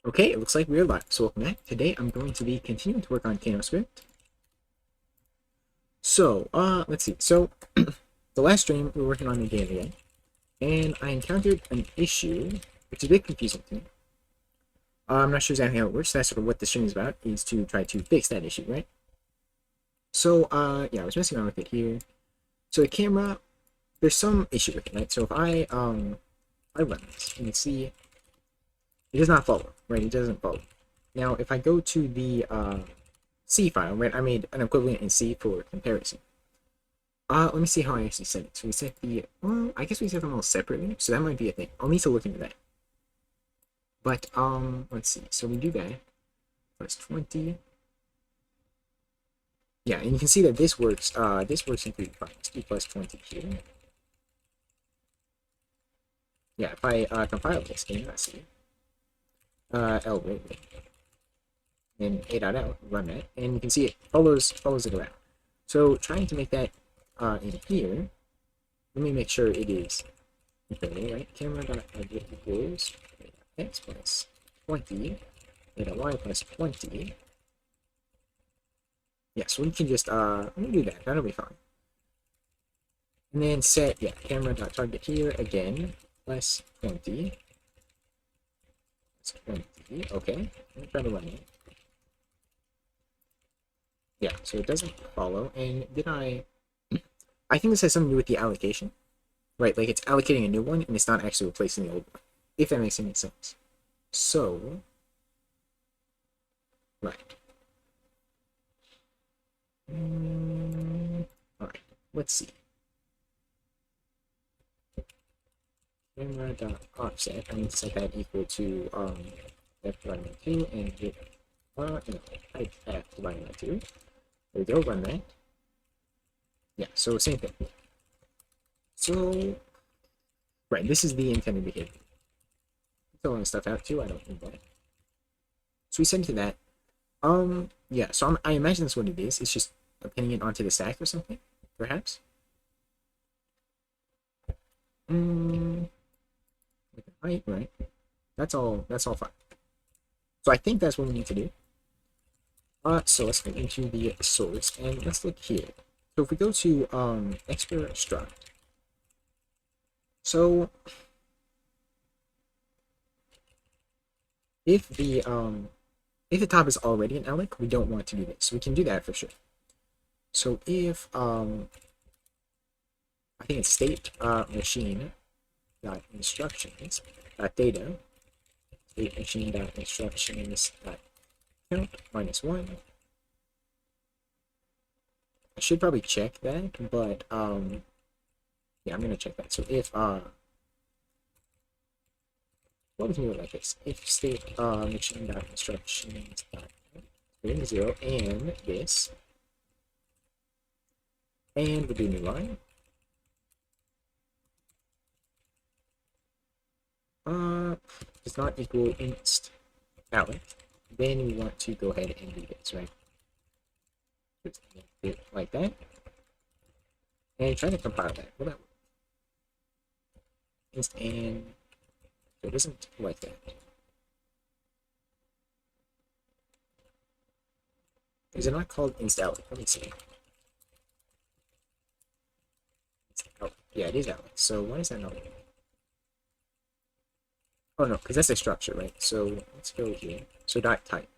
Okay, it looks like we're live. So welcome back. Today I'm going to be continuing to work on script. So, let's see. So, the last stream we were working on the game again, and I encountered an issue, which is a bit confusing to me. I'm not sure exactly how it works. That's sort of what the stream is about, is to try to fix that issue, right? So, yeah, I was messing around with it here. So the camera, there's some issue with it, right? So if I run this, and you see, it does not follow, right? It doesn't follow. Now, if I go to the, C file, right? I made an equivalent in C for comparison. Let me see how I actually set it. So we set the, well, I guess we set them all separately, so that might be a thing. I'll need to look into that. But, let's see. So we do that. Plus 20. Yeah, and you can see that this works in 3 fine. Let's do plus 20 here. Yeah, if I compile this game, let's see. L wait, and a.out, run that, and you can see it follows it around. So trying to make that in here, let me make sure it is equal, right? Camera.object equals x plus 20, and y plus 20. Yeah, so we can just let me do that. That'll be fine. And then set camera.target here again plus 20. Plus 20. Okay. Let me try to run it. Yeah, so it doesn't follow. And did I think this has something to do with the allocation. Right, like it's allocating a new one and it's not actually replacing the old one. If that makes any sense. So right. Alright, let's see. Camera.offset, I need to set that equal to f divided by 2 and get type f divided by 2. There we go, run that. Yeah, so same thing. So right, this is the intended behavior. Throwing stuff out too, I don't need that. So we send to that. Yeah, so I imagine that's what it is. It's just pinning it onto the stack or something, perhaps. With the height, right? That's all fine. So I think that's what we need to do. So let's go into the source and let's look here. So if we go to expert struct, so if the top is already an alloc, we don't want to do this. So we can do that for sure. So if I think it's state machine dot instructions dot data, state machine dot instructions dot count minus 1. I should probably check that, but yeah, I'm gonna check that. So if what we can do it like this: if state machine dot instructions dot 0 and this, and we'll do new line. Does not equal inst alloc. Then we want to go ahead and do this, right? Just do it like that, and try to compile that. Will that work? Inst and so it isn't like that. Is it not called inst alloc? Let me see. Yeah, it is alloc. So why is that not? Oh no, because that's a structure, right? So let's go here. So dot type.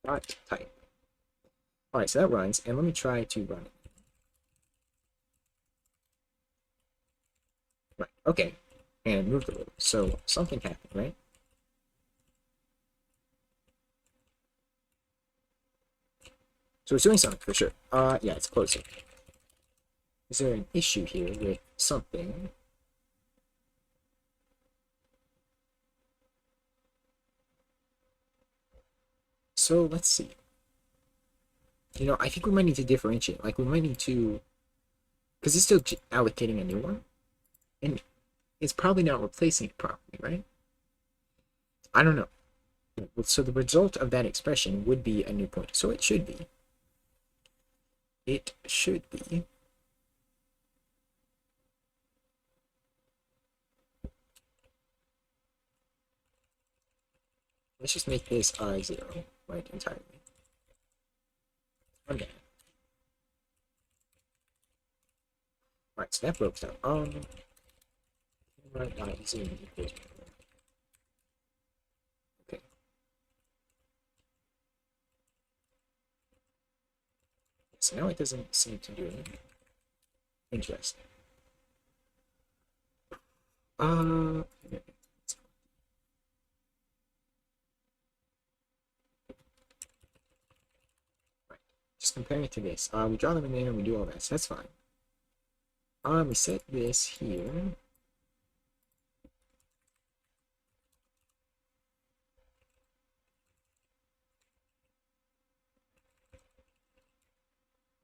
Dot type. Alright, so that runs, and let me try to run it. Right, okay. And it moved a little. So something happened, right? So it's doing something for sure. Yeah, it's closing. Is there an issue here with something? So let's see. I think we might need to differentiate. Like, we might need to, because it's still allocating a new one, and it's probably not replacing it properly, right? I don't know. So the result of that expression would be a new pointer. So it should be. It should be. let's just make this 0, like entirely. Okay. Alright, so that broke down. Right now, zoom equals. Okay. So now it doesn't seem to do anything. Interesting. Yeah. Right. Just compare it to this. We draw them in there and we do all that, so that's fine. We set this here.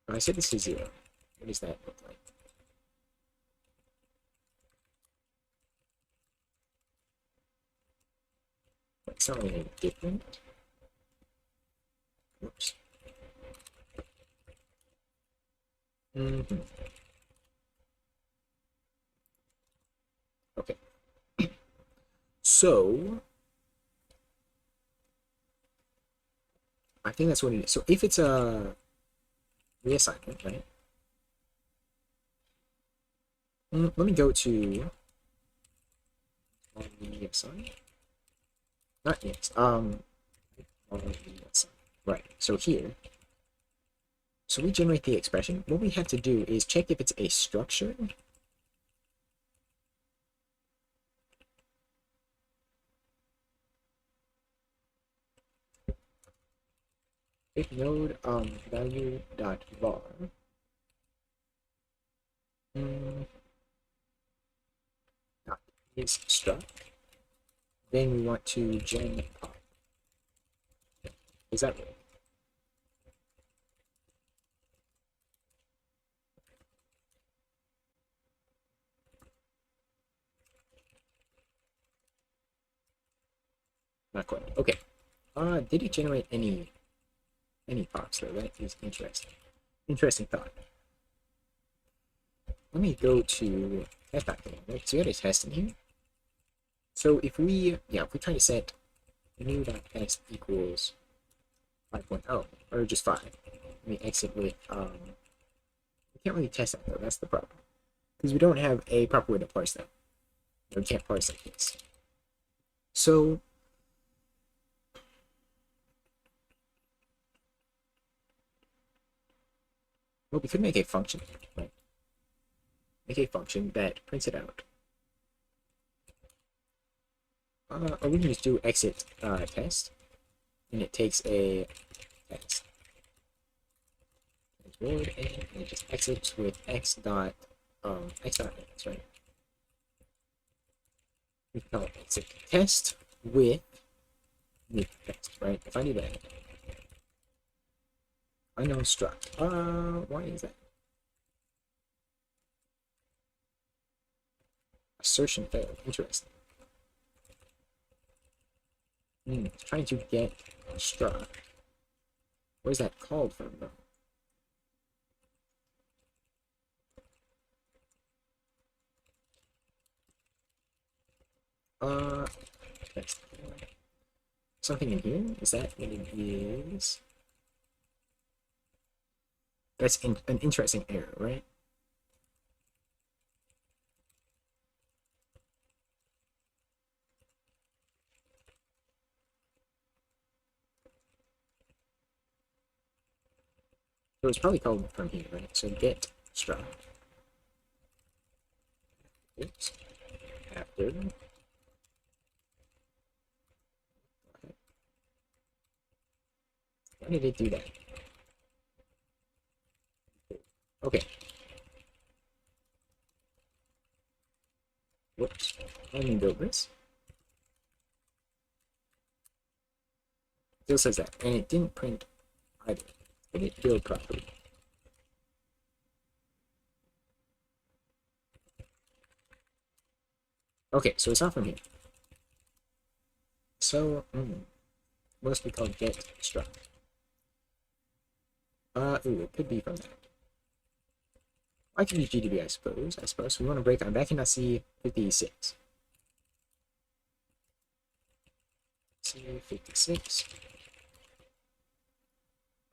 I set this to 0. What does that look like? It's not really different. Oops. Okay. So I think that's what it is. So if it's a reassignment, right? Let me go to reassign. Not yes. Reassign. Right. So here. So we generate the expression. What we have to do is check if it's a structure. If node value dot var dot is struct, then we want to gen pop. Is that right? Not quite. Okay. Did it generate any pops though? That is interesting. Interesting thought. Let me go to test factor, right? So we had a test in here. So if we try to set new.test equals 5.0 or just 5, we exit with we can't really test that though. That's the problem because we don't have a proper way to parse that. We can't parse like this. So well, we could make a function, right? Make a function that prints it out. Or we can just do exit test, and it takes a test. And it just exits with x dot x, right? We can call it exit test with test, right? If I do that, unknown struct. Why is that? Assertion failed. Interesting. Trying to get struct. What is that called from though? That's something in here? Is that what it is? That's an interesting error, right? So it's probably called from here, right? So get struct. Oops. After. Why did it do that? Okay. Whoops. Let me build this. Still says that. And it didn't print either. Did it build properly? Okay, so it's not from here. So, what else we call get struct? Ooh, it could be from that. I can use GDB, I suppose. We want to break on back in C56. 56.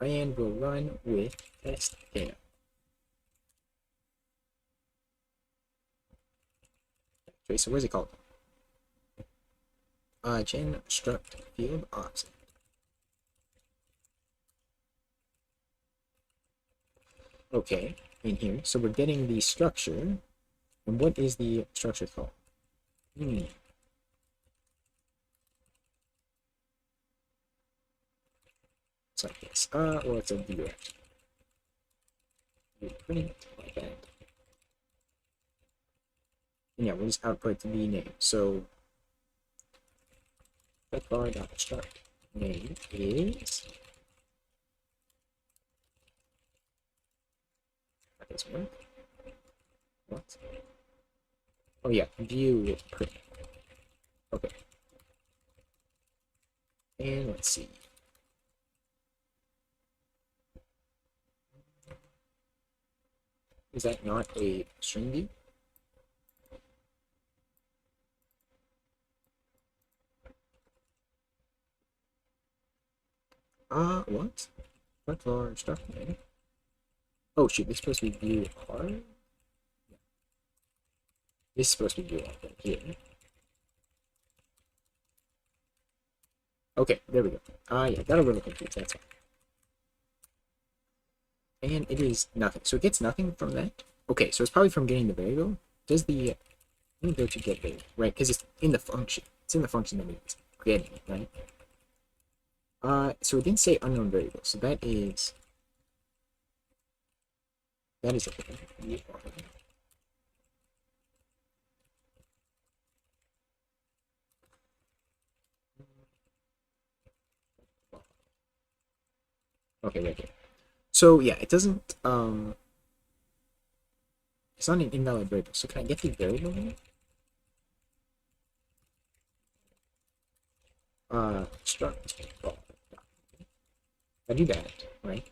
And we'll run with test data. Okay, so what is it called? Gen struct field offset. Okay, in here. So we're getting the structure. And what is the structure called? It's like this. Or it's a view actually. Print like that. And yeah, we'll just output the name. So bar.struct name is that doesn't work. What? Oh yeah, view print. Okay. And let's see. Is that not a string view? What? What for struct name? Oh shoot, this is supposed to be view R? This is supposed to be view R right here. Okay, there we go. Yeah, got a little confused, that's fine. And it is nothing. So it gets nothing from that? Okay, so it's probably from getting the variable. Does the... Let me go to get variable, right? Because it's in the function. It's in the function that it's getting, right? So it didn't say unknown variable, so that is... That is a thing. Okay, right here. So yeah, it doesn't it's not an invalid variable. So can I get the variable here? Struct bar. I do that, right?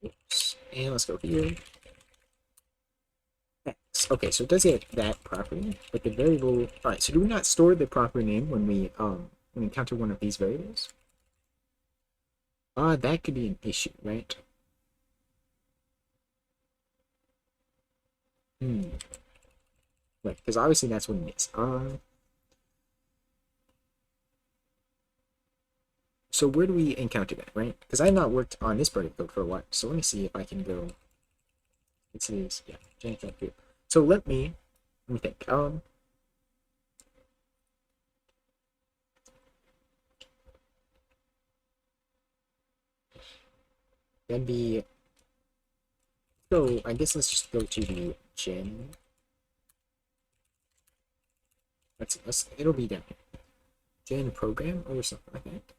Oops. And let's go here. X. Okay, so it does get that property, but the variable. Alright, so do we not store the proper name when we encounter one of these variables? That could be an issue, right? Right, because obviously that's what it is. So where do we encounter that, right? Because I've not worked on this part of code for a while, so let me see if I can go. It is, yeah, Jennifer here. So let me think. That'd be. So I guess let's just go to the gen. It'll be down here. Gen program or something like that.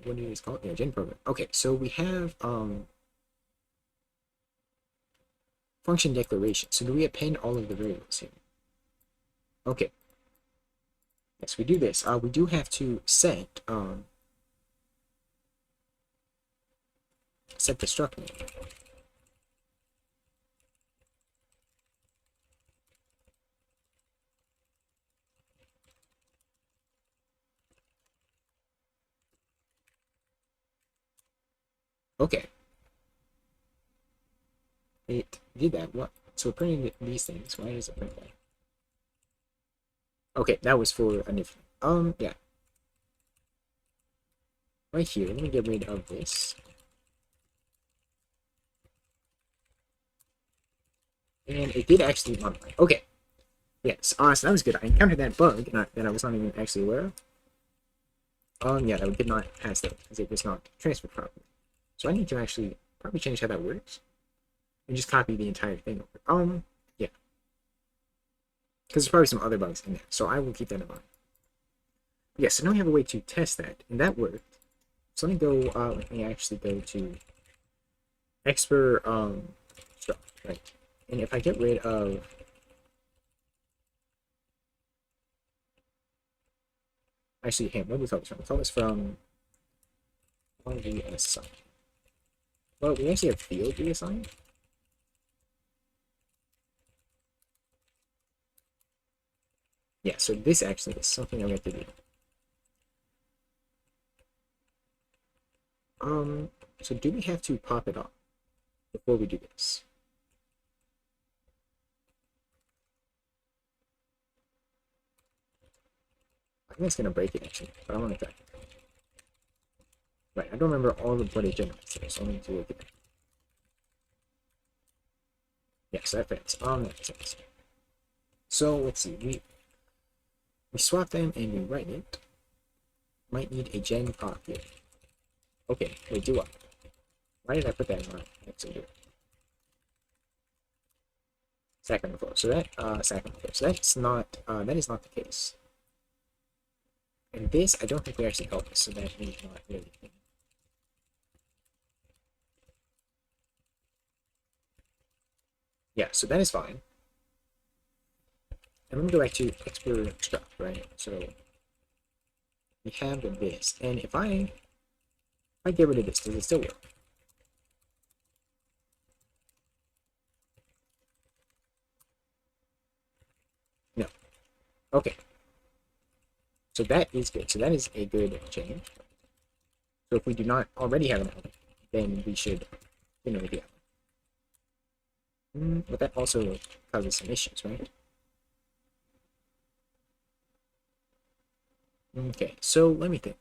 What it is called? Yeah, gen program. Okay, so we have function declaration. So do we append all of the variables here? Okay. Yes, we do this. We do have to set set the struct name. Okay. It did that. What? So we're printing these things. Why does it print that? Okay, that was for a different. Yeah. Right here, let me get rid of this. And it did actually modify. Okay. Yes, so that was good. I encountered that bug that I was not even actually aware of. Yeah, that did not pass that because it was not transferred properly. So I need to actually probably change how that works and just copy the entire thing over. Yeah, because there's probably some other bugs in there, so I will keep that in mind. Yeah, so now we have a way to test that, and that worked. So let me go. Let me actually go to expert stuff, right? And if I get rid of actually, hey, where do we call this from? We call this from reassign. Well, we actually have field reassign. so this actually is something I have to do. So do we have to pop it off before we do this? I think it's gonna break it actually, but I want to try. Right, I don't remember all of what it generates here, so I need to look at it. Yes, that fits. That makes sense. So let's see, we swap them and we write it. Might need a gen pop here. Okay, wait, do what? Why did I put that in my exit? Second floor. So that second floor. So that's not that is not the case. And this I don't think we actually help us, so that is not really. Yeah, so that is fine. And let me go back to export stuff, right? So we have this, and if I get rid of this, does it still work? No. Okay. So that is good. So that is a good change. So if we do not already have an element, then we should generate the element. But that also causes some issues, right? Okay, so let me think.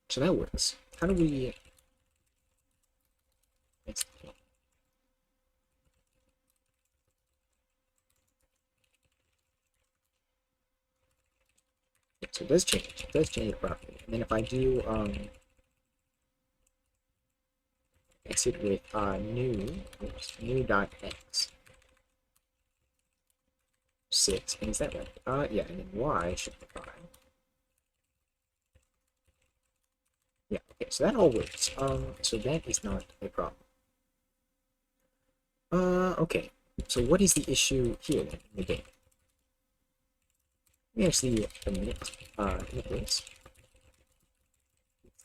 So that works. How do we... Yeah, so it does change. It does change the property. And then if I do exit with new dot x 6, and is that right? Yeah, and then y should be 5. Yeah, okay, so that all works. So that is not a problem. Okay. So what is the issue here then in the game? Let me actually admit this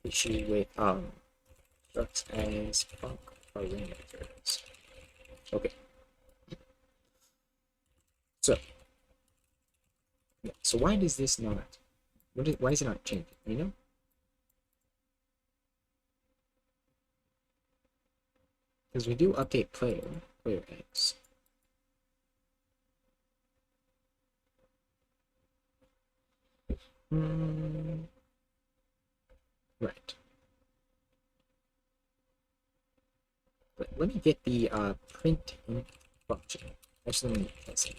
issue with structs as func parameters. Okay. So yeah, so why does this not why is it not changing? You know? Because we do update player X. Right. But let me get the print in function. Actually, let me test it.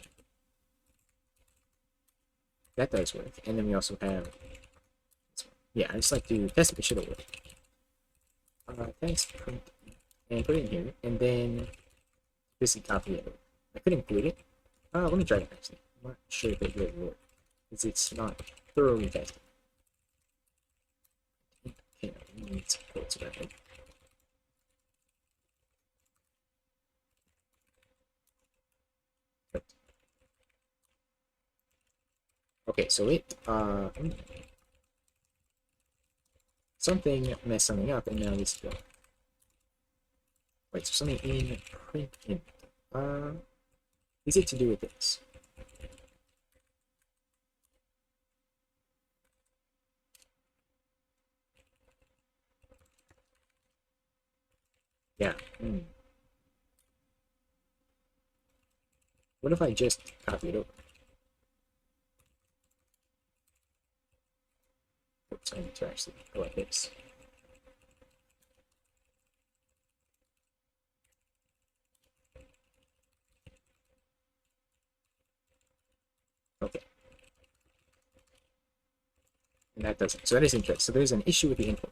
That does work. And then we also have, yeah, I just like to test if it should have worked. Thanks, print, and put it in here, and then this is copy it. I could include it. Let me try it actually. I'm not sure if it will work, because it's not thoroughly tested. Okay, we need some quotes about it. Okay, so it something messed something up, and now this is going. Wait, so something in print in is it to do with this? Yeah. What if I just copy it over? Oops, I need to actually go like this. Okay. And that doesn't. So that is interesting. So there's an issue with the input.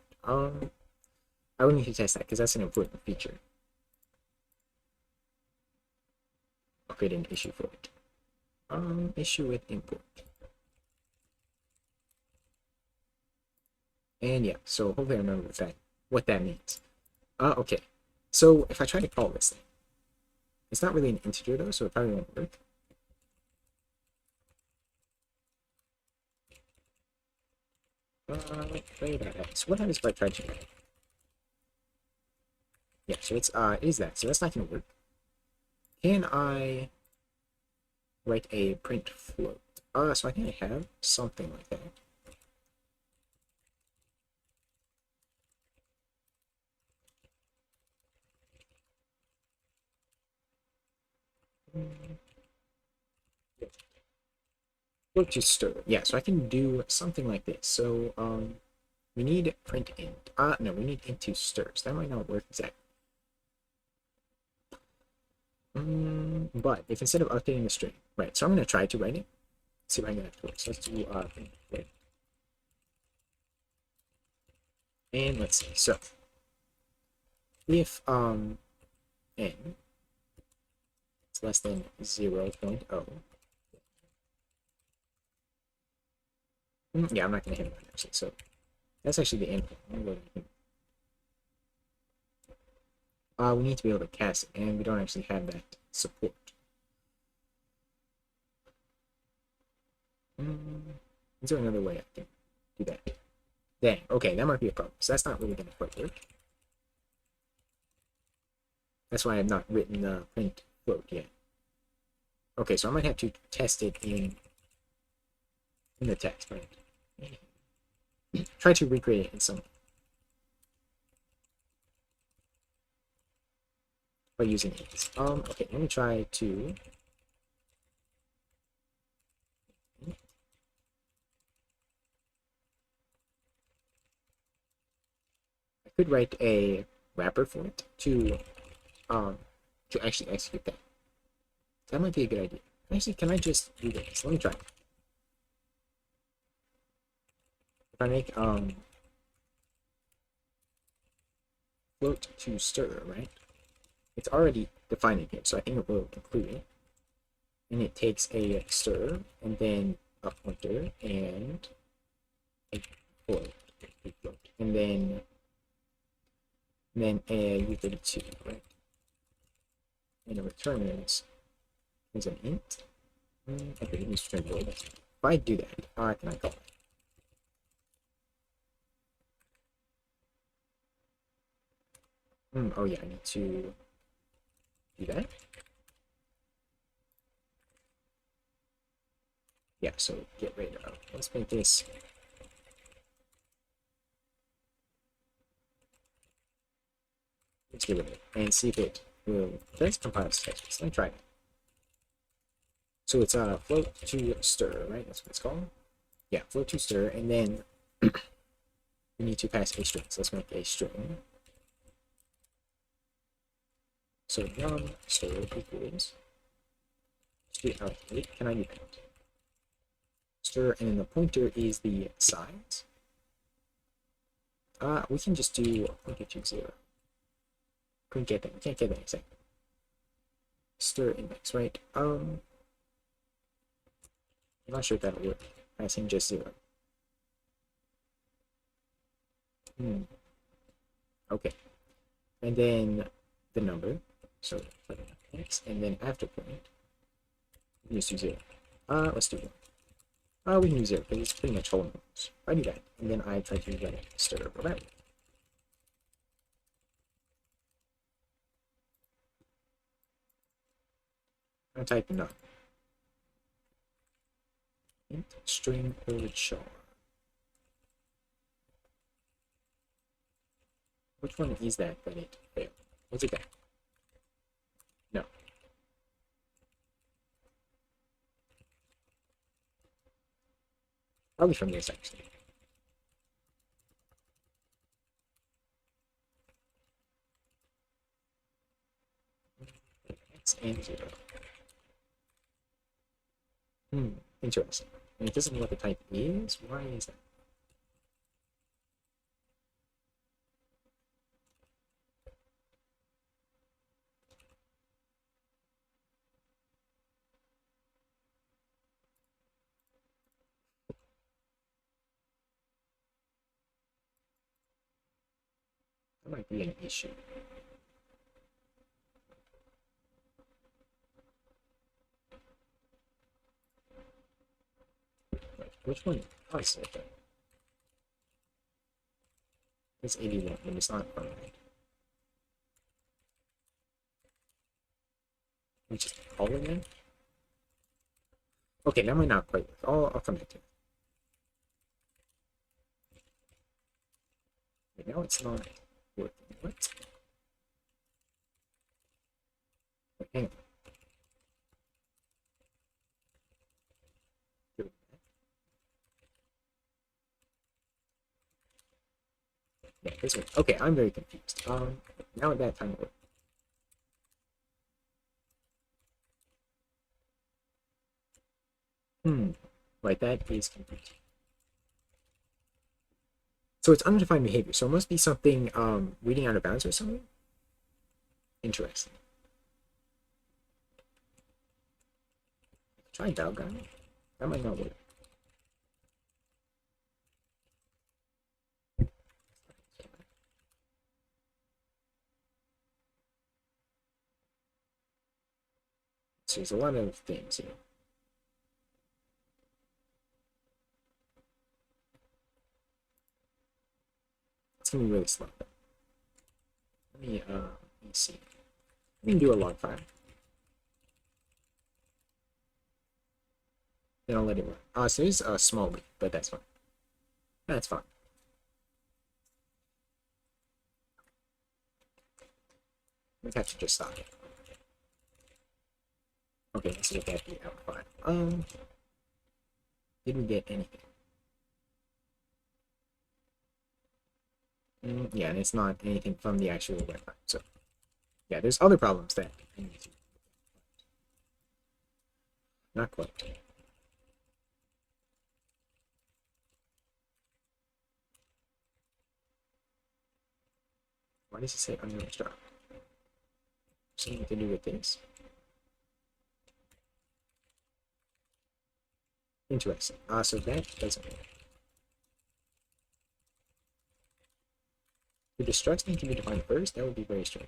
I will need to test that because that's an important feature. I'll create an issue for it. Issue with input. And yeah, so hopefully I remember what that means. Okay. So if I try to call this thing, it's not really an integer though, so it probably won't work. X. What happens if I try to? Yeah, so it's is that. So that's not gonna work. Can I write a print float? So I think I have something like that. Float to stir. Yeah, so I can do something like this. So we need print int. No, we need int to stir. So that might not work exactly. But if instead of updating the string, right? So I'm gonna try to write it. See if I can get it to work. So let's do print float. And let's see. So if n is less than 0.0. Yeah, I'm not gonna hit it actually. So that's actually the input. We need to be able to cast it, and we don't actually have that support. Is there another way I can do that? Dang, okay, that might be a problem. So that's not really gonna quite work. That's why I've not written the print float yet. Okay, so I might have to test it in the text, right? Try to recreate it in some by using it. Okay, let me try to. I could write a wrapper for it to actually execute that. That might be a good idea. Actually, can I just do this? Let me try. If I make float to stir, right? It's already defining here, so I think it will include it. And it takes a stir, and then a pointer, and a float, and then a u32, right? And it returns is an int. Okay, it needs to return void. If I do that, how can I call it? Oh yeah, I need to do that. Yeah, so get rid of. Let's make this. Let's get rid of it and see if it will. Let's compile this text. Let me try it. So it's float to stir, right? That's what it's called. Yeah, float to stir, and then we need to pass a string. So let's make a string. So num stir equals. Let's do it. Can I do that? Stir, and then the pointer is the size. We can just do pointer to 0. Couldn't get that. We can't get that exactly. Stir index, right? I'm not sure if that'll work. Passing just 0. Okay. And then the number. So x, and then after point, we just do 0. Let's do it. We can use 0 because it's pretty much whole numbers. I do that, and then I try to write it stir whatever. I type none. Int string or char. Which one is that it failed? Was it that? No. Probably from this actually. X and 0. Interesting. And it doesn't know what the type is. Why is that? That might be an issue. Which one? Oh, I see it. It's 81, and it's not permanent. Which is all again. Okay, that might not quite work. I'll come back to it. Okay, now it's not working. What? Wait, hang on. Yeah, this one. Okay, I'm very confused. Now at that time it worked. Right, that is confusing. So it's undefined behavior. So it must be something reading out of bounds or something. Interesting. Try Dalgon. That might not work. So there's a lot of things here. It's gonna be really slow. Let me see. We can do a log file. Then I'll let it run. So it's a small leak, but that's fine. That's fine. We have to just stop it. Okay, let's look at the out file. Did we get anything? Yeah, and it's not anything from the actual web file. So, yeah, there's other problems that I need to. Not quite. Why does it say unknown star? Something to do with this? Interesting. So that doesn't work. The destructs need to be defined first? That would be very strange.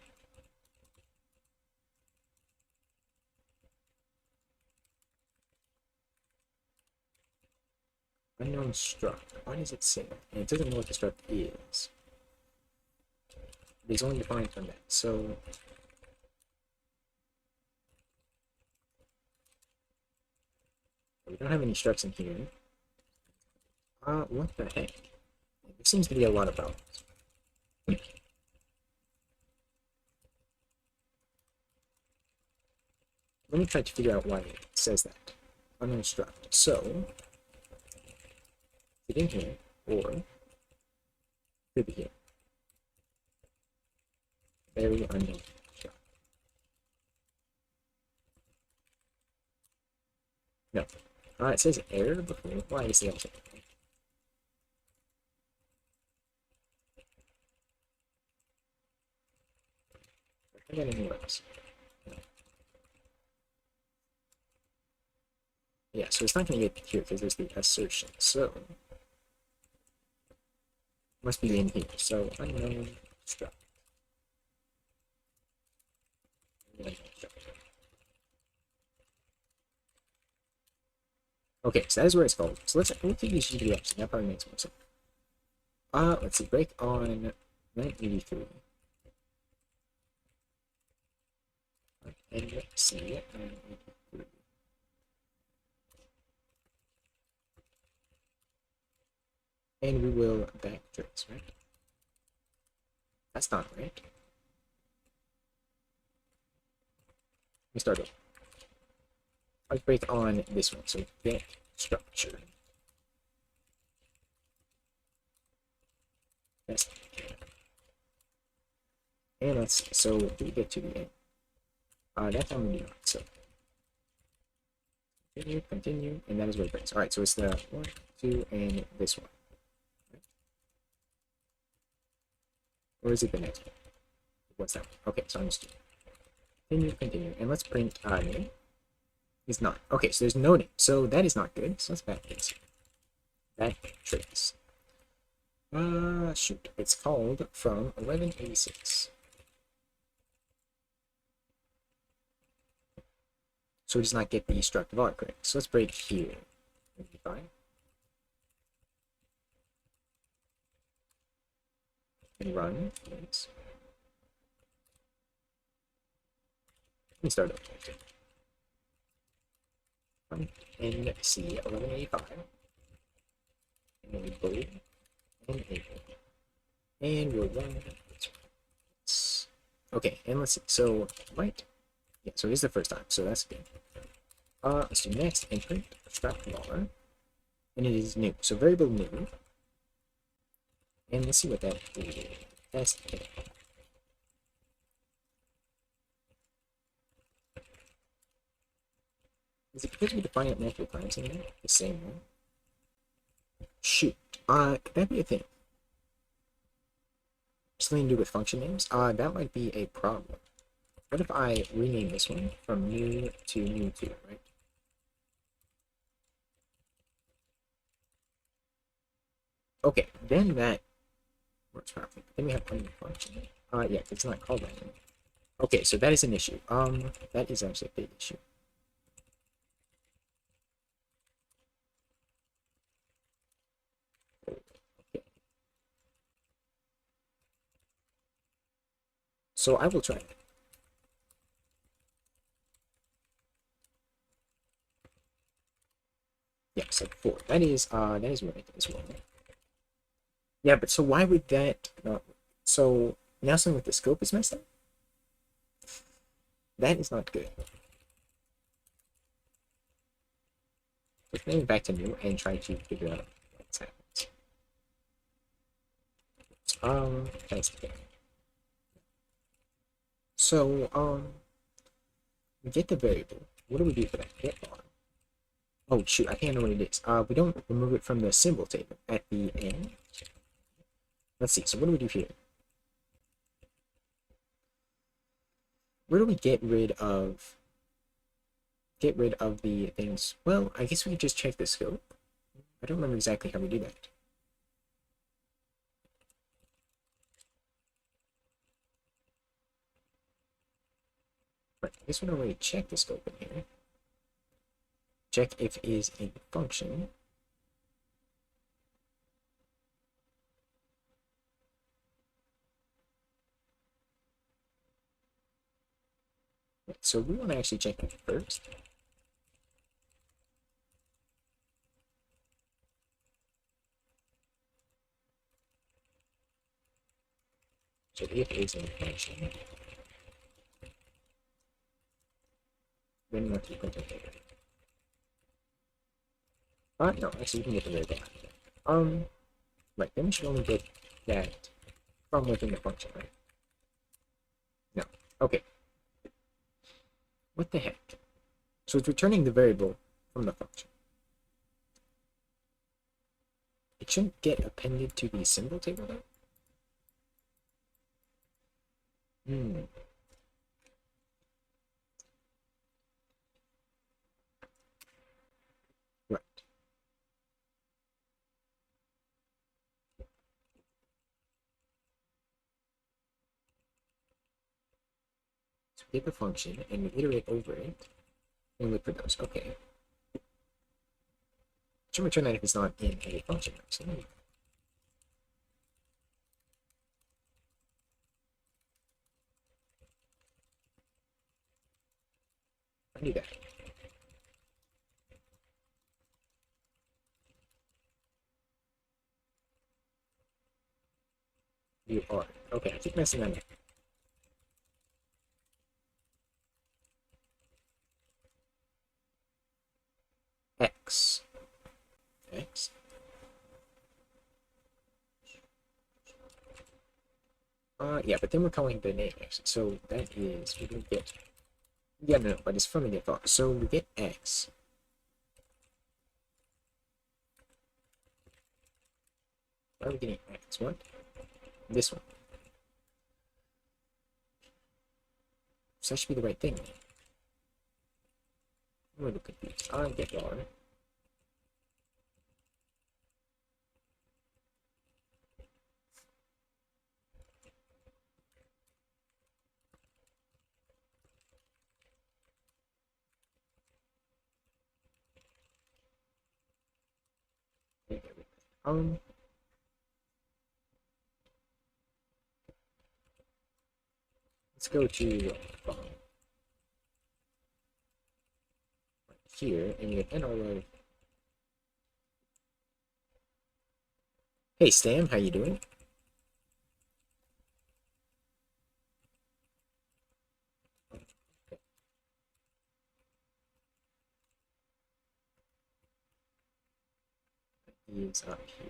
Unknown struct. Why does it say that? And it doesn't know what the struct is. It's only defined from that. So we don't have any structs in here. What the heck? There seems to be a lot of problems. Let me try to figure out why it says that. Unknown struct. So, is it in here, or could be here? Very unknown struct. No. It says error before. Why is the opposite? I got anywhere else. Yeah, so it's not going to get here because there's the assertion. So, must be in here. So, unknown struct. Okay, so that is where it's called. So we'll take these GDFs. That probably makes more sense. Let's see. Break on 983. And let's see. 983. And we will backtrace, right? That's not right. We start over. Let's break on this one. So get structure. Yes. And let's so we get to the end. That time we do not. So continue, and that is where it breaks. Alright, so it's the 1, 2, and this one. Or is it the next one? What's that one? Okay, so I'm just continue, and let's print name. Is not. Okay, so there's no name. So that is not good. So let's backtrace. Backtrace. Shoot. It's called from 1186. So it does not get the struct var correct. So let's break here. Fine. And run. Yes. Let me start over. NC 1185. Enable enable. And we'll run. Okay, and let's see. So, right. Yeah, so here's the first time, so that's good. Let's do next imprint abstract var, and it is new. So variable new, and let's see what that is. Test. Is it because we define it multiple times in there? The same one? Shoot. Could that be a thing? Something to do with function names? That might be a problem. What if I rename this one from new to new 2, right? Okay, then that works properly. Then we have one function. Yeah, it's not called that anymore. Okay, so that is an issue. That is actually a big issue. Okay. So I will try it. Yeah, so 4. That is right as well. Yeah, but so why would that not? So now something with the scope is messed up. That is not good. Let's name it back to new and try to figure out what's happened. That's okay. So we get the variable. What do we do for that? Get bar. Oh shoot, I can't know what it is. We don't remove it from the symbol table at the end. Let's see. So what do we do here? Where do we get rid of the things? Well, I guess we could just check the scope. I don't remember exactly how we do that. Right, I guess we don't really check the scope in here. Check if is a function. So we want to actually check it first. So if is a function, then we'll keep it later. No, actually we can get the variable out of that. Right, then we should only get that from within the function, right? No. Okay. What the heck? So it's returning the variable from the function. It shouldn't get appended to the symbol table though? Right. So we get the function and we iterate over it and look for those. Okay. Should return that if it's not in a function, actually. I knew that. You are. Okay, I keep messing that up. X. X. Yeah, but then we're calling the name X. So that is, we're gonna get, yeah, no, but it's from the get thought. So we get X. Why are we getting X? What? This one. So that should be the right thing. I'm a little confused. I get R. Um, let's go to phone. here, and we get n all of. Hey Stam, how you doing? Is up here.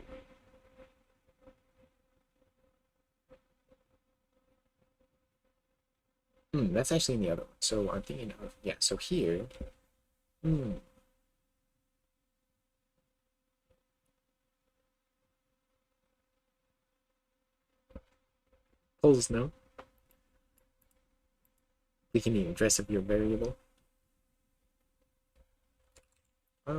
That's actually in the other one. So I'm thinking of, yeah, so here. Hmm. Pulls no. We can even address of your variable. Uh,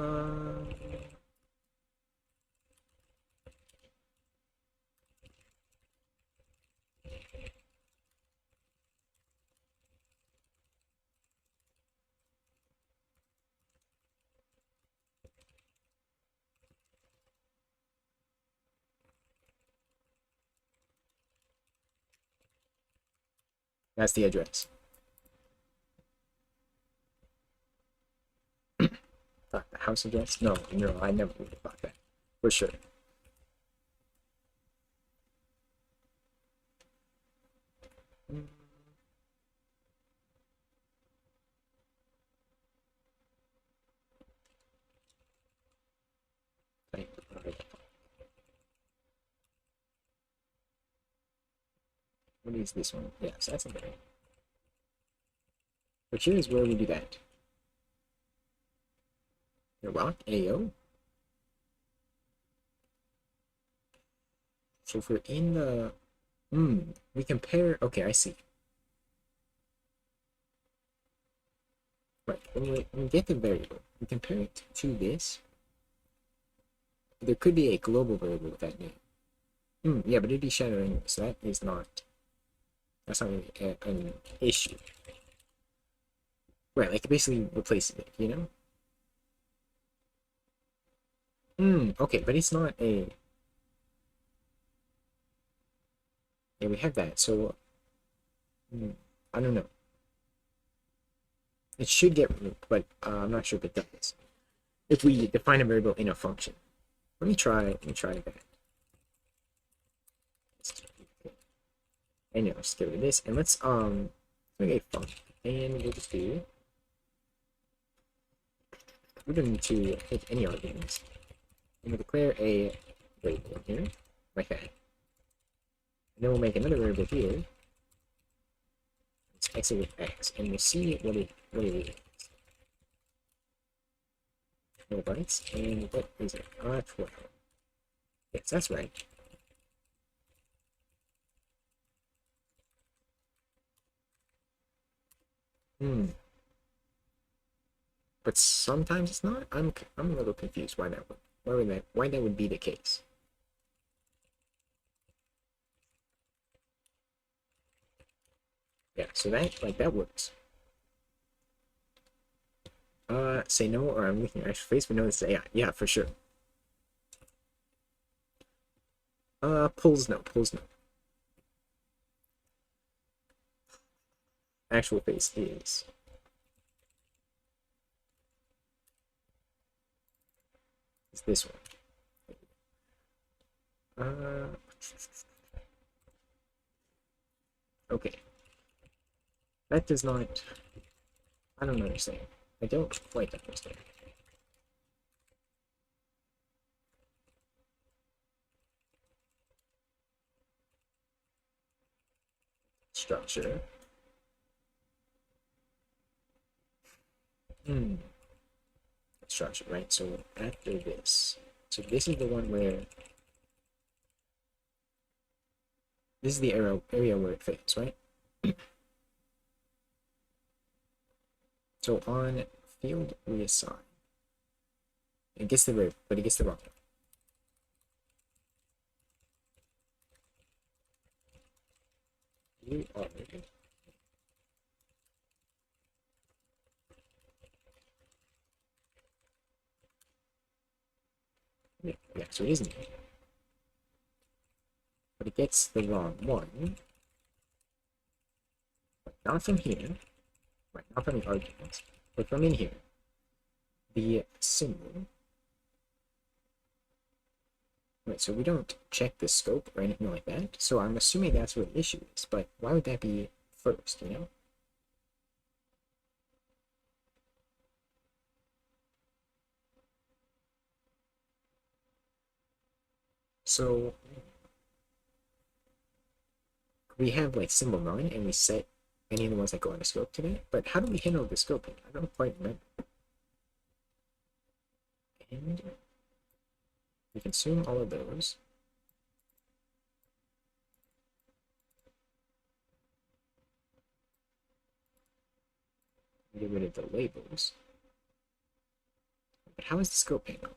that's the address. The house address? No, no, I never would have thought that. For sure. Mm, what is this one? Yes, that's a better. But here's where we do that. The rock AO. So if we're in the we compare, okay, I see. Right, when we get the variable, we compare it to this. There could be a global variable with that name. Yeah, but it'd be shattering, so that is not, that's not really an issue. Right, like it basically replaces it, you know? Okay, but it's not a, yeah, we have that, so, I don't know. It should get removed, but I'm not sure if it does. If we define a variable in a function. Let me try that. And yeah, let's get rid of this, and let's make a function, and we'll just do, we don't need to take any arguments. And we'll declare a variable here, like that. And then we'll make another variable here. Let's exit with x, and we'll see what it is. 12 bytes, and what is it? 12. Yes, that's right. But sometimes it's not. I'm a little confused why that would be the case. Yeah, so that works. Say no, or I'm looking at your actual face, but no, it's yeah, for sure. Pulls no. Actual face is this one. Okay. That does not, I don't understand. I don't quite understand. Structure. Structure, right? So after this, so this is the one where this is the area where it fails, right? So on field reassign, it gets the variable, but it gets the wrong one. You are yeah, so it isn't. But it gets the wrong one. But not from here. Right, not from the arguments, but from in here. the symbol. Right, so we don't check the scope or anything like that, so I'm assuming that's what the issue is, but why would that be first, you know? So we have like symbol 9 and we set any of the ones that go on the scope today, but how do we handle the scoping? I don't quite remember. And we consume all of those. Get rid of the labels. But how is the scope handled?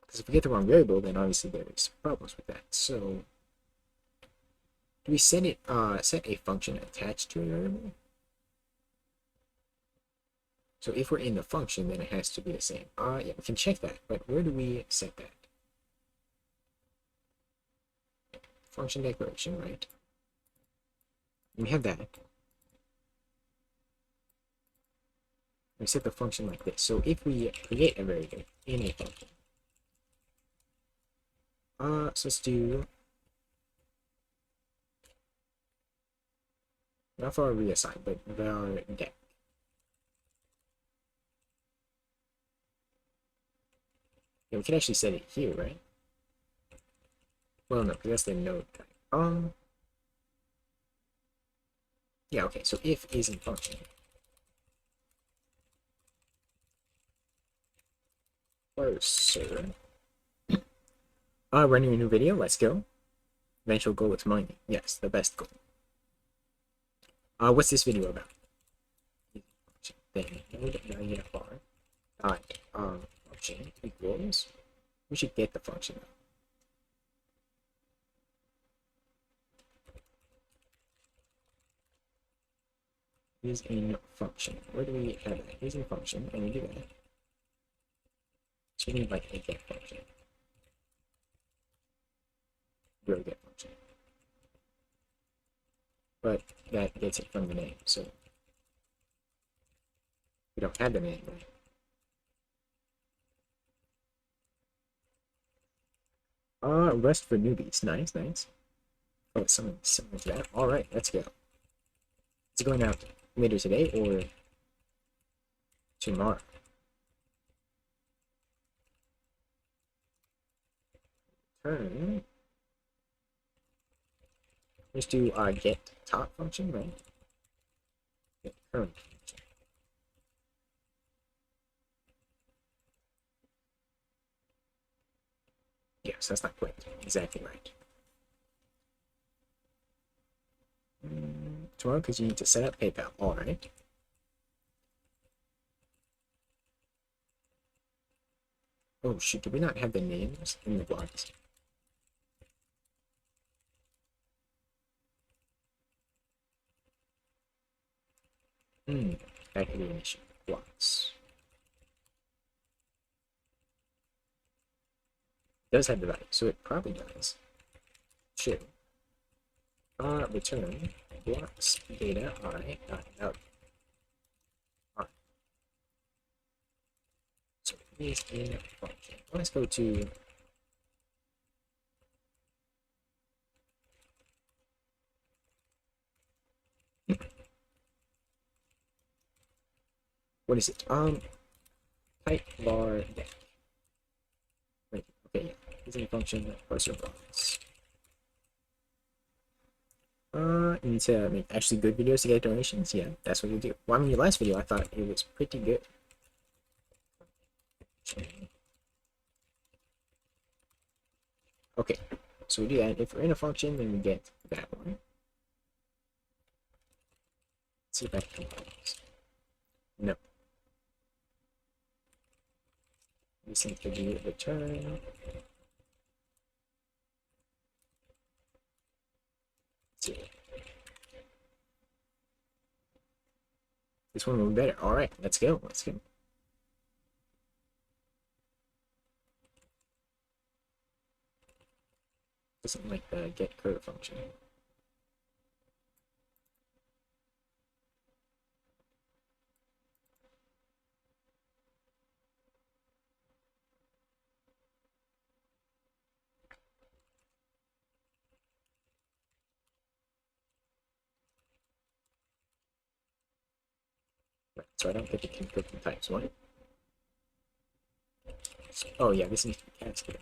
Because if we get the wrong variable, then obviously there's problems with that. So do we set a function attached to a variable? So if we're in the function, then it has to be the same. Yeah, we can check that, but where do we set that? Function declaration, right? We have that. We set the function like this. So if we create a variable in a function, so let's do not for our reassign, but var dec. Yeah, we can actually set it here, right? Well, no, because that's the node type. Yeah, okay, so if is in function. Sir. Running a new video, let's go. Eventual goal is mining. Yes, the best goal. What's this video about? Then node var dot function equals. We should get the function. Is in function. Where do we have that? Is in function, and we do that. So we need like a get function. Real get function. But that gets it from the name, so we don't have the name right. Rest for newbies. Nice, nice. Oh, something similar to that. Alright, let's go. Is it going out later today or tomorrow? Turn. Just do get top function, right? Get current function. Yes, that's not quite exactly right. Tomorrow, because you need to set up PayPal. Alright. Oh shoot, do we not have the names in the blocks? That could be an issue. Blocks. It does have the value, so it probably does. Should. Return blocks data I out. Alright. So it is in function. Let's go to what is it? Type var dec. Wait, okay, yeah. It's in function parser blocks. You need to make actually good videos to get donations. Yeah, that's what you do. Well, I mean, your last video, I thought it was pretty good. Okay, so we do that. If we're in a function, then we get that one. Let's see if that compiles. No. We simply do return. Zero. This one will be better. All right, let's go. Let's go. Doesn't like the get curve function. Right, so I don't think it can click the types. What? Oh yeah, this needs to be cascaded.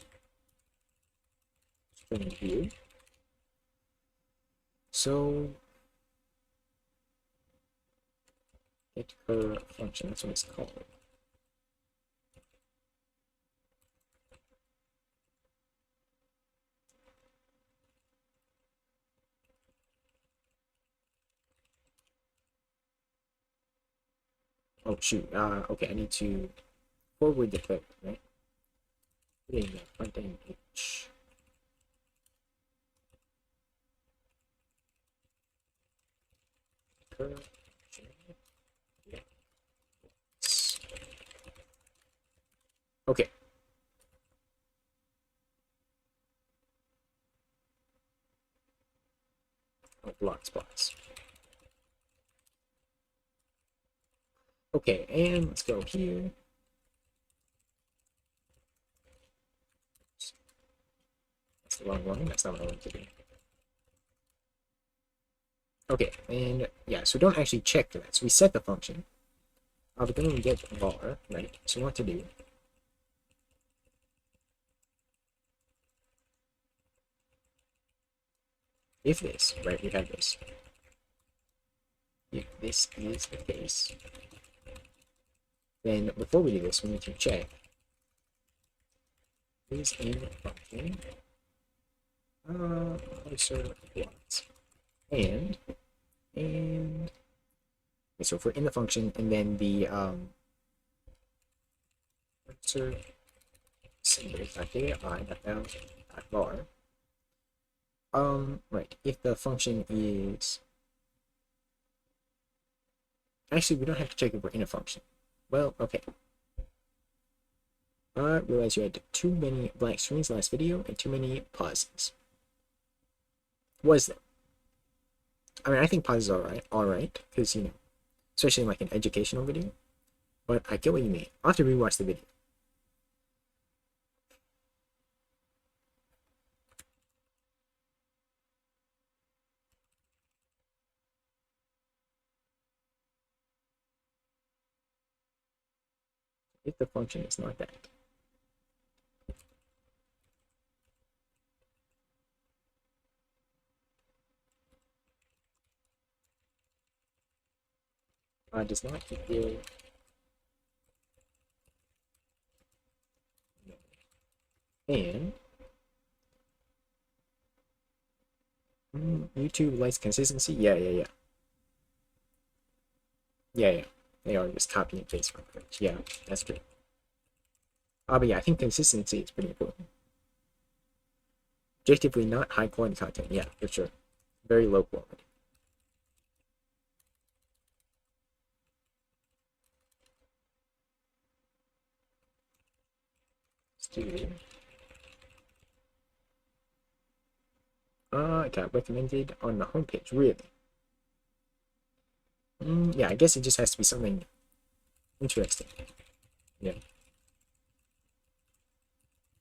String view. So get her function, that's what it's called. Oh shoot, okay, I need to forward the code, right? Putting the front end H. Okay. Oh, block spots. Okay, and let's go here. That's the wrong one. That's not what I want to do. Okay, and yeah, so don't actually check for that. So we set the function. But then we get var, right? So what to do? If this, right, we have this. If this is the case, then before we do this, we need to check is in function also what and okay, so if we're in the function and then the insert symbols.dai.var right, if the function is actually we don't have to check if we're in a function. Well, okay. I realized you had too many blank screens last video and too many pauses. Was that? I mean, I think pauses are alright, because, you know, especially in like an educational video. But I get what you mean. I'll have to rewatch the video. If the function is not that. Does not equal and YouTube likes consistency. Yeah. They are just copy and paste from page. Yeah, that's true. But yeah, I think consistency is pretty important. Objectively not high quality content. Yeah, for sure. Very low quality. Let's do it got recommended on the homepage, really. Yeah, I guess it just has to be something interesting. Yeah.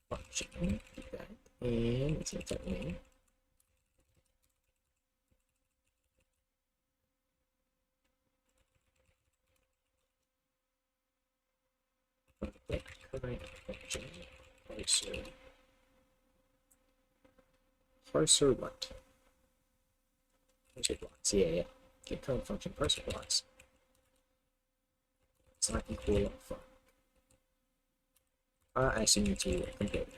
Function, that, and it's gonna type name. Get current function. Parser what? Parser blocks. Yeah. Get current function parser blocks. It's not equal fun. I actually need to compare it.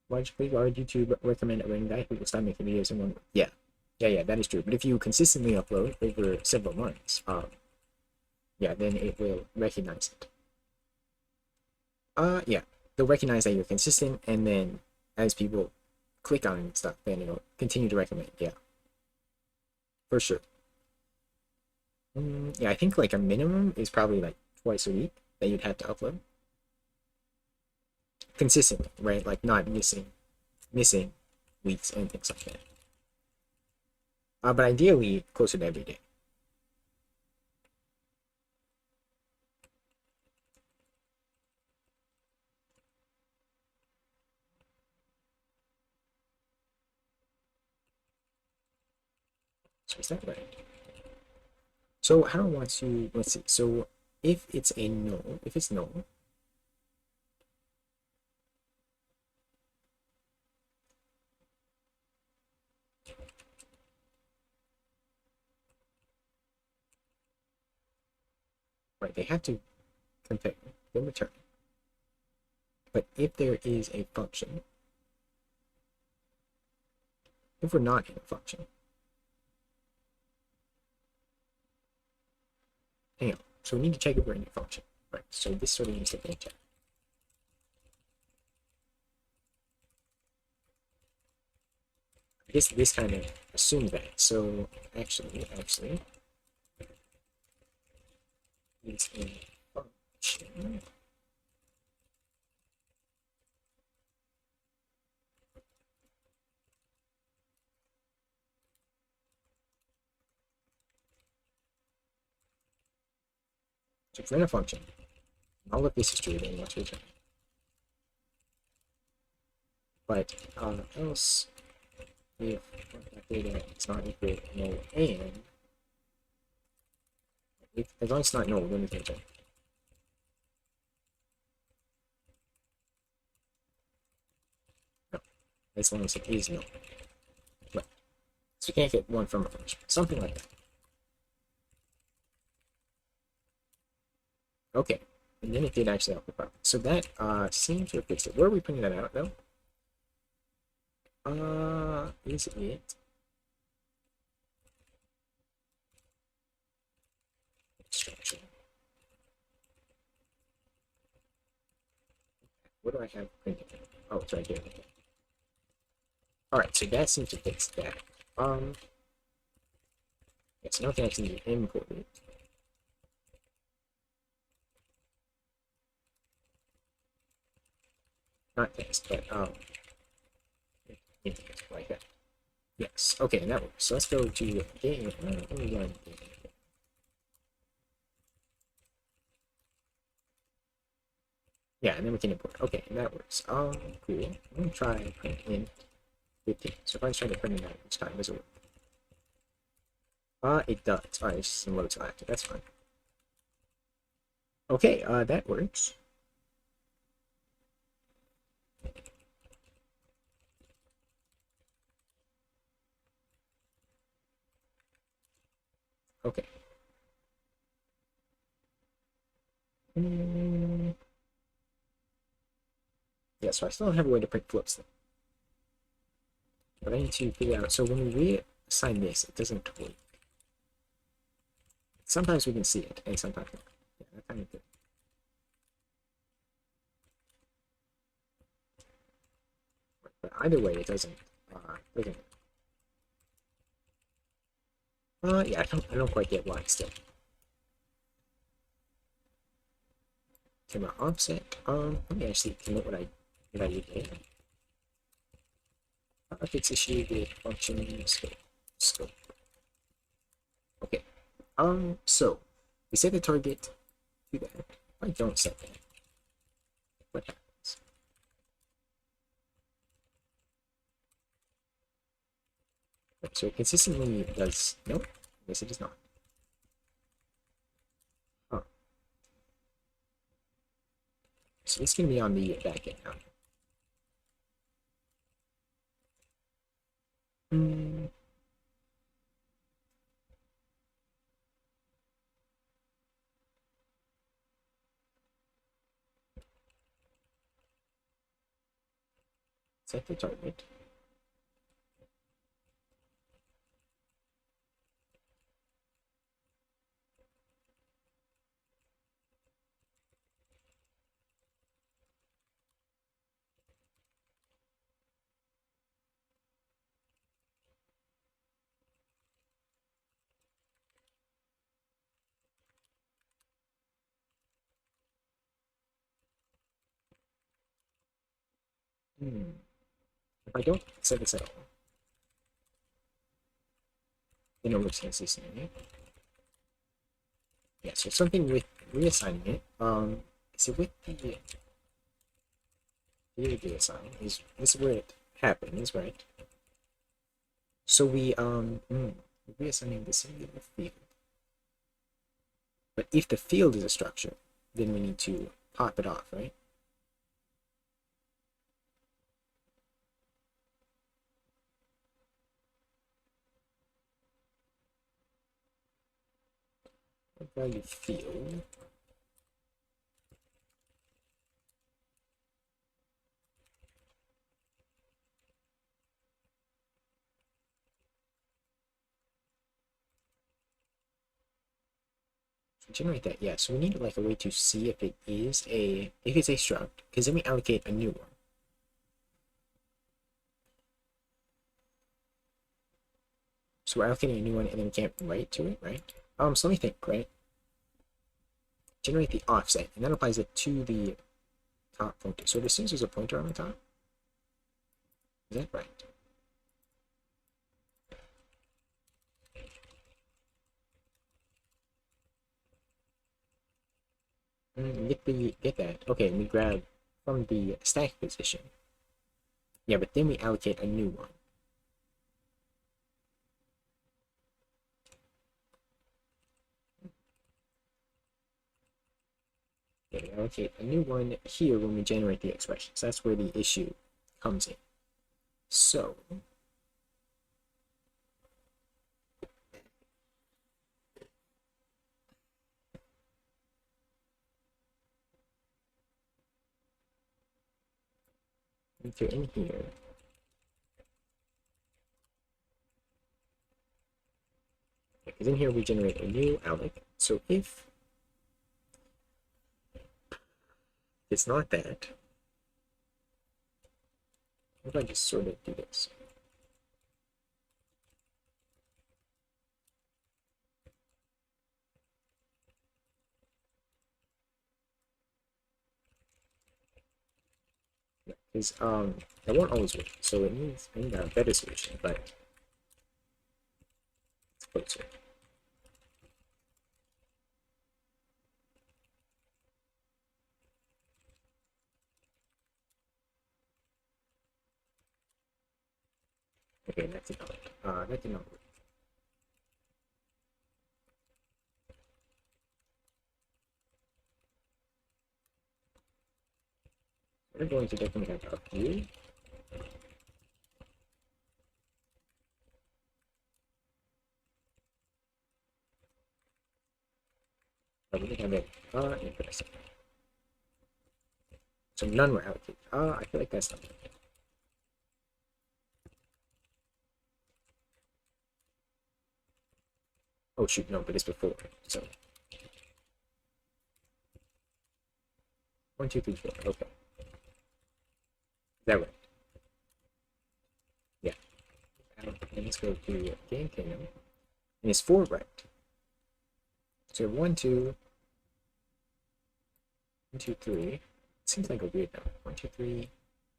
Logically, why would YouTube recommend a random guy who will stop making videos in one? Yeah, that is true. But if you consistently upload over several months, yeah, then it will recognize it. Yeah, they'll recognize that you're consistent, and then as people click on it and stuff, then it'll continue to recommend. Yeah, for sure. Yeah, I think like a minimum is probably like twice a week that you'd have to upload consistently, right? Like not missing weeks and things like that. But ideally closer to every day. So is that right? So how do I want to, let's see. So if it's a null, if it's null, right, they have to compare, then return. But if there is a function, if we're not in a function, hang on. So we need to check if we're in a function. Right, so this sort of needs to be checked. I guess this kind of assumes that. So actually, it's a function. So if we're in a function, all of this is true, then let's return. But else, if data is not equal to null and if, as long as it's not null, then we can return. No, as long as it is null. Right. So we can't get one from a function. Something like that. Okay. And then it did actually help the problem. So that seems to have fixed it. Where are we printing that out though? Is it structure? What do I have printed? Oh, it's right here. Okay. Alright, so that seems to fix that. Yes, now we can actually import it. Not text, but like that. Yes. Okay, and that works. So let's go to game. Let me run game. Yeah, and then we can import. Okay, and that works. Cool. I'm gonna try print in 15. So if I try to print it out each time, does it work? It does. Alright, it's just in load till active. That's fine. Okay, that works. Okay. Yeah, so I still don't have a way to print flips though. But I need to figure out. So when we reassign this, it doesn't tweak. Sometimes we can see it, and sometimes not. Yeah, that kind of good. But either way, it doesn't. Doesn't. Yeah, I don't quite get why still. Okay, my offset. Let me actually commit what I did here. Fix issue with function scope. Okay. So we set the target to that. I don't set that. What happens? Right, so it consistently does. Nope. Yes, it does not. Huh. So it's gonna be on the back end now. Set the target. If I don't set this at all, then it looks consistent. Yeah, so something with reassigning it. Is it with the reassign? Is this is where it happens, right? So we reassigning the singular field. But if the field is a structure, then we need to pop it off, right? What value field? Generate that, yeah. So we need like a way to see if it's a struct, because then we allocate a new one. So we're allocating a new one and then we can't write to it, right? So let me think, right? Generate the offset, and that applies it to the top pointer. So as soon as there's a pointer on the top, is that right? Get that. Okay, we grab from the stack position. Yeah, but then we allocate a new one. Yeah, we allocate a new one here when we generate the expressions. That's where the issue comes in. So if you're in here, because in here we generate a new alloc. So if it's not that, what if I just sort of do this? Because that won't always work. So it means I need a better solution, but it's closer. Okay, that did not. That did not work. We're going to document that up here. But we have it interesting. So none were allocated. I feel like that's not right. Oh shoot, no, but it's before. So 1, 2, 3, 4. Okay. Is that right? Yeah. And let's go to game kingdom. And it's 4 right. So 1, 2, 1, 2, 3. It seems like a weird number. 1, 2, 3.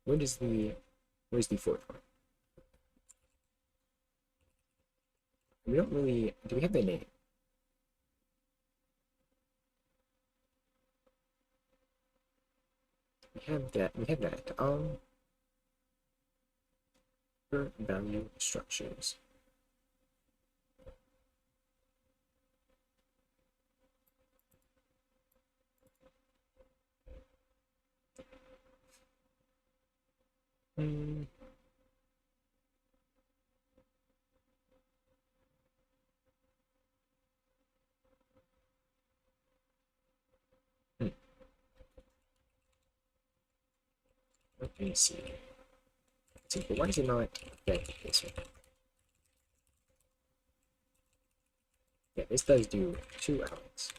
Where's the fourth one? We don't really. Do we have the name? We have that. We have that. For value structures. Hmm. Let me see. See, but why does it not get this one? Yeah, this does do 2 outlets.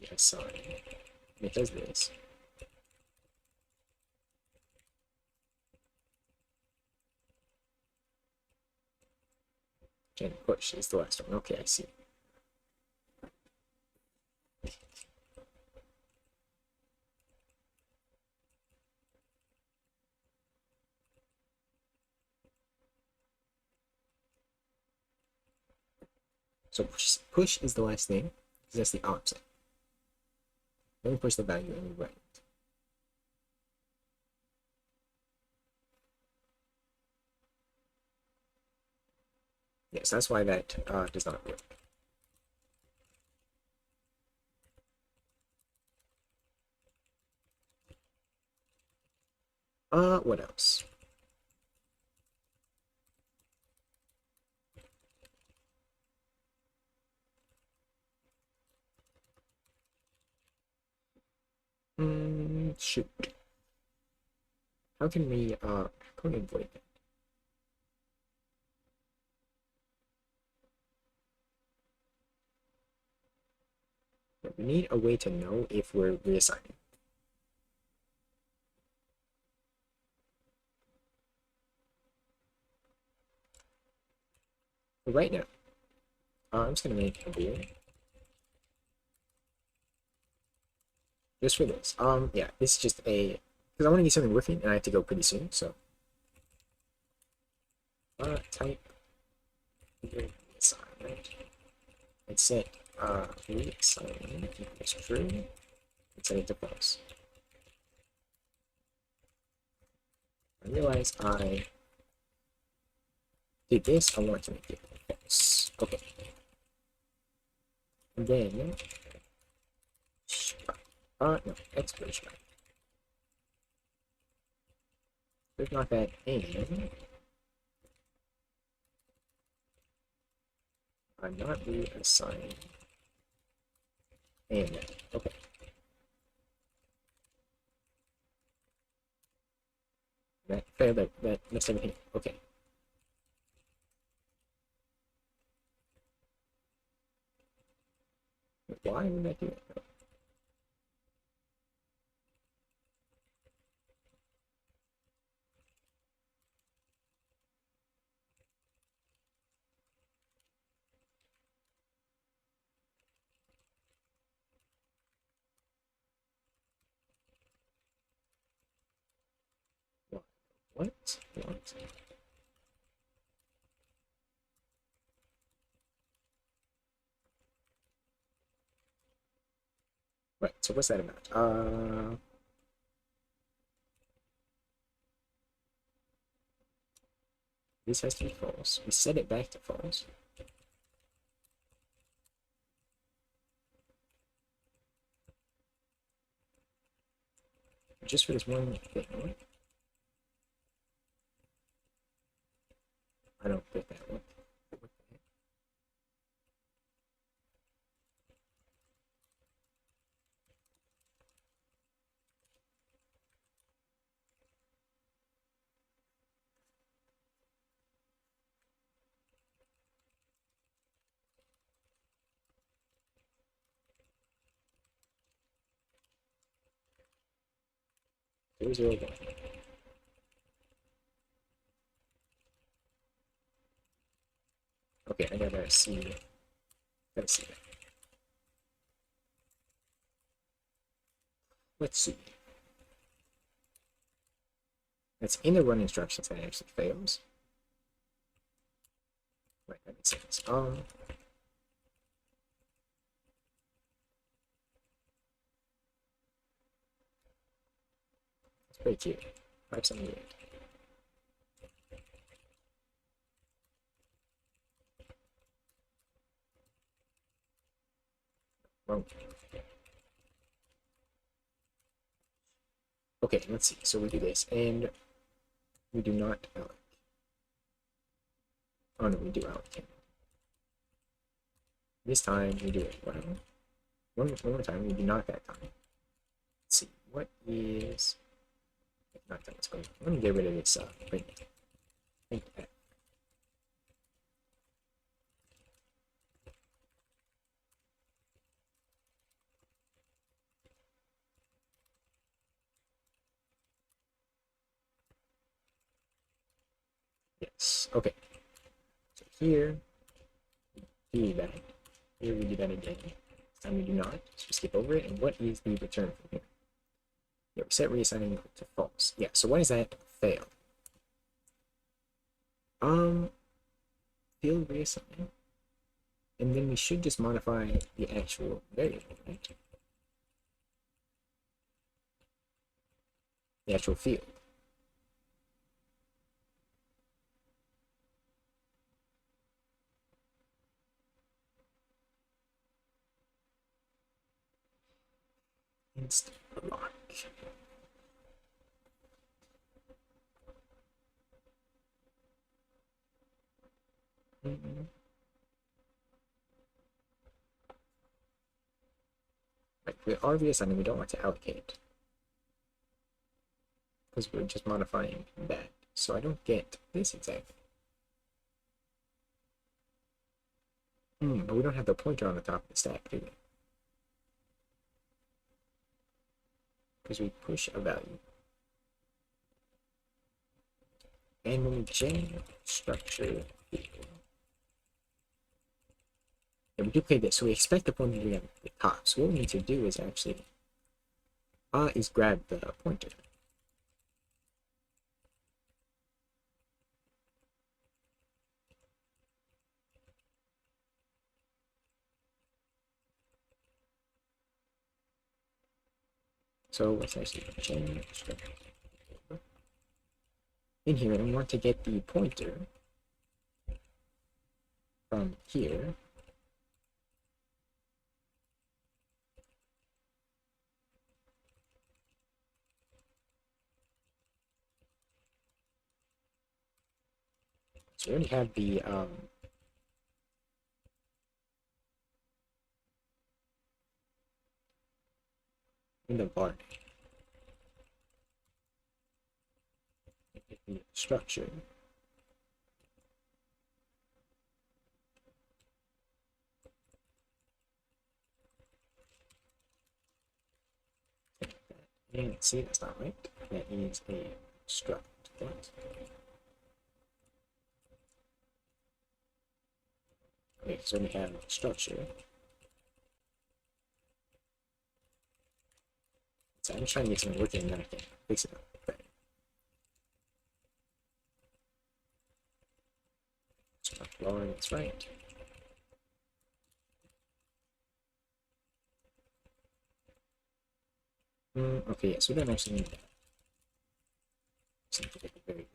Yes, sorry. It does this. And push is the last one. Okay, I see. So push is the last thing, because that's the opposite. Then we push the value and we write it. Yes, that's why that does not work. What else? Shoot. How can we code avoid that? We need a way to know if we're reassigning. But right now, I'm just gonna make a video just for this. Yeah, this is just a because I want to get something working and I have to go pretty soon. So, type reassign, right? And set reassign equals true and set it to false. I realize I did this. I want to make it false. Okay. And then, no, expiration. There's not that in. I'm not reassigning. And okay. That failed. That messed everything. Okay. Why would that do it? What? What? What? Right. So what's that about? This has to be false. We set it back to false. Just for this one thing. Right? I don't think that one. Zero zero one. Okay, I gotta see. Gotta see that. Let's see. That's in the run instructions that actually fails. Right, that makes sense. It's pretty cute. 578. Wrong. Okay, let's see. So we do this, and we do not allocate. Oh no, we do allocate. This time we do it. Wow. One more time, we do not that time. Let's see. What is not that? Let's go. Let me get rid of this print. Print F. Yes. Okay. So here we do that. Here we do that again. This time we do not. So we skip over it. And what is the return from here? Yeah, we set reassigning to false. Yeah. So why does that fail? Field reassign. And then we should just modify the actual variable, right? The actual field. Inst block. Right, with RVS, I mean, we don't want to allocate because we're just modifying that. So I don't get this exactly. But we don't have the pointer on the top of the stack, do we? Because we push a value. And when we change structure, yeah, we duplicate this. So we expect the pointer to be on the top. So what we need to do is actually is grab the pointer. So let's actually change structure in here, and we want to get the pointer from here so we already have the in the bar the structure. And see, that's not right. That needs a struct. Okay, so we have structure. So I'm just trying to get something working and then I can fix it up. Right. Struct lower, that's right. Okay, yeah, so we don't actually need that. Something very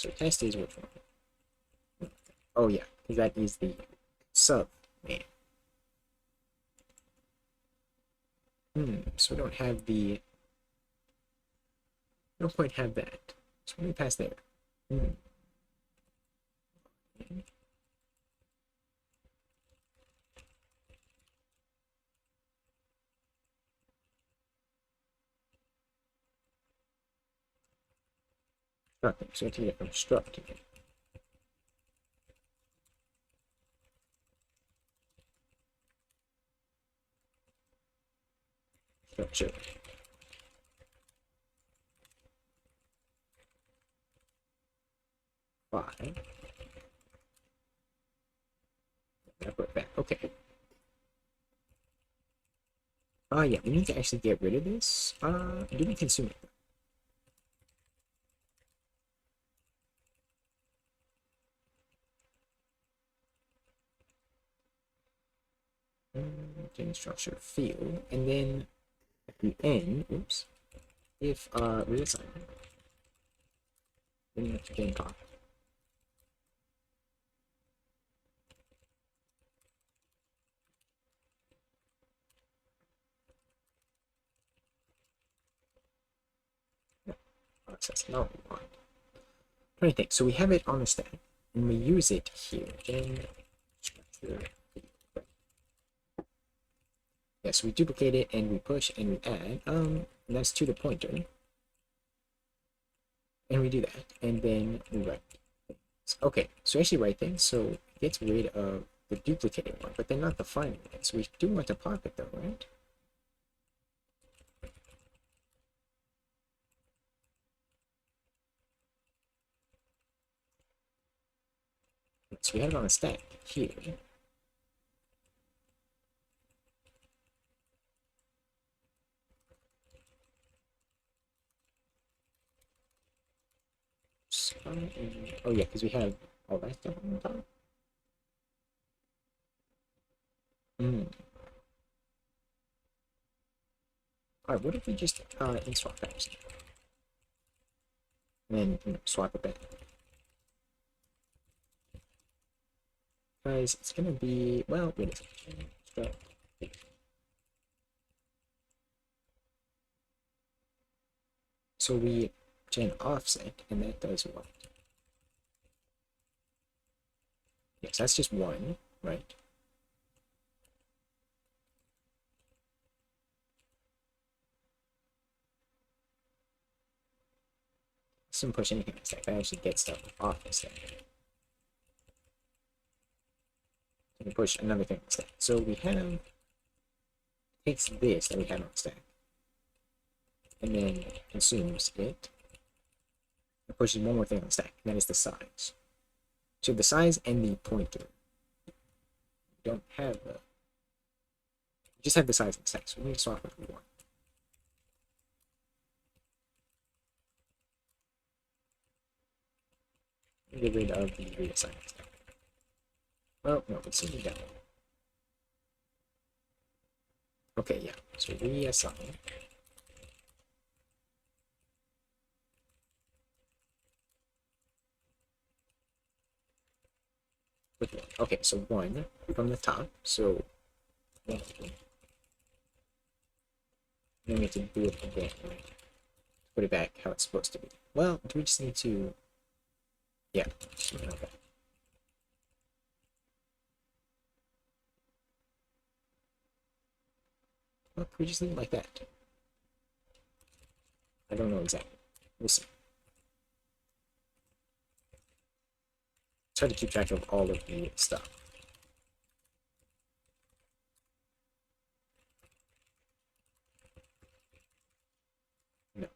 So test is which one? Oh yeah, because that is the sub man. So we don't have the no point have that. So let me pass there. Structing. So we have to get it from structing. Structure. Five. I put it back. Okay. Yeah, we need to actually get rid of this. Do we consume it? Change structure field, and then at the end, oops, if reassign, then you have to gain copy. Process no one. Trying to think. So we have it on the stack, and we use it here. Change structure. Yes, we duplicate it and we push and we add. And that's to the pointer. And we do that, and then we write. Okay, so actually write things, so it gets rid of the duplicated one, but then not the final one. So we do want to pop it though, right? So we have it on a stack here. Oh yeah, because we have all that stuff on the top. Mm. Alright, what if we just in swap first? And then swap it back. Guys, it's gonna be, well, wait a second. So we gen offset, and that does what? Yes, that's just one, right? Doesn't push anything on stack. That actually gets stuff off the stack. So we push another thing on the stack. So we have takes this that we have on the stack, and then consumes it. It pushes one more thing on the stack, and that is the size. So the size and the pointer. We don't have the. We just have the size on the stack, so we need to swap with one. Get rid of the reassign stack. Well, no, it's sitting down. Okay, yeah. So reassign. With one. Okay, so one from the top. So one. Then we have to do it again, right? Put it back how it's supposed to be. Well, do we just need to? Yeah. Okay. Well, we just leave it like that. I don't know exactly. We'll see. It's hard to keep track of all of the stuff. No.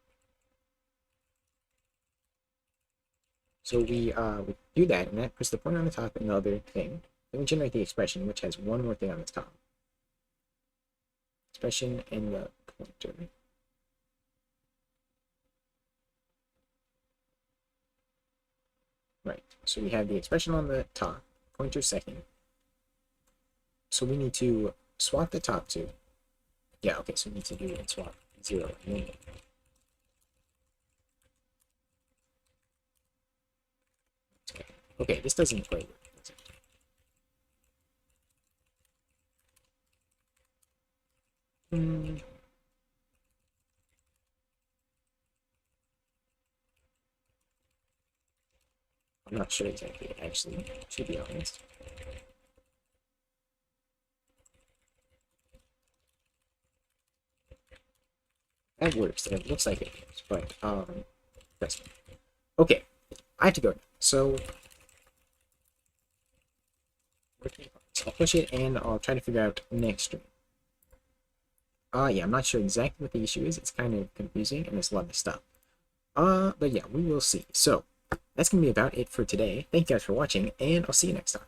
So we do that, and that puts the pointer on the top and the other thing. Then we generate the expression, which has one more thing on its top. Expression and the pointer. Right. So we have the expression on the top, pointer second. So we need to swap the top two. Yeah, okay, so we need to do it swap 0 and then okay, this doesn't quite work. Hmm. I'm not sure exactly, actually, to be honest. That works, and it looks like it works, but, that's okay. I have to go now. So, I'll push it, and I'll try to figure out next stream. Yeah, I'm not sure exactly what the issue is. It's kind of confusing, and there's a lot of stuff. But yeah, we will see. So, that's going to be about it for today. Thank you guys for watching, and I'll see you next time.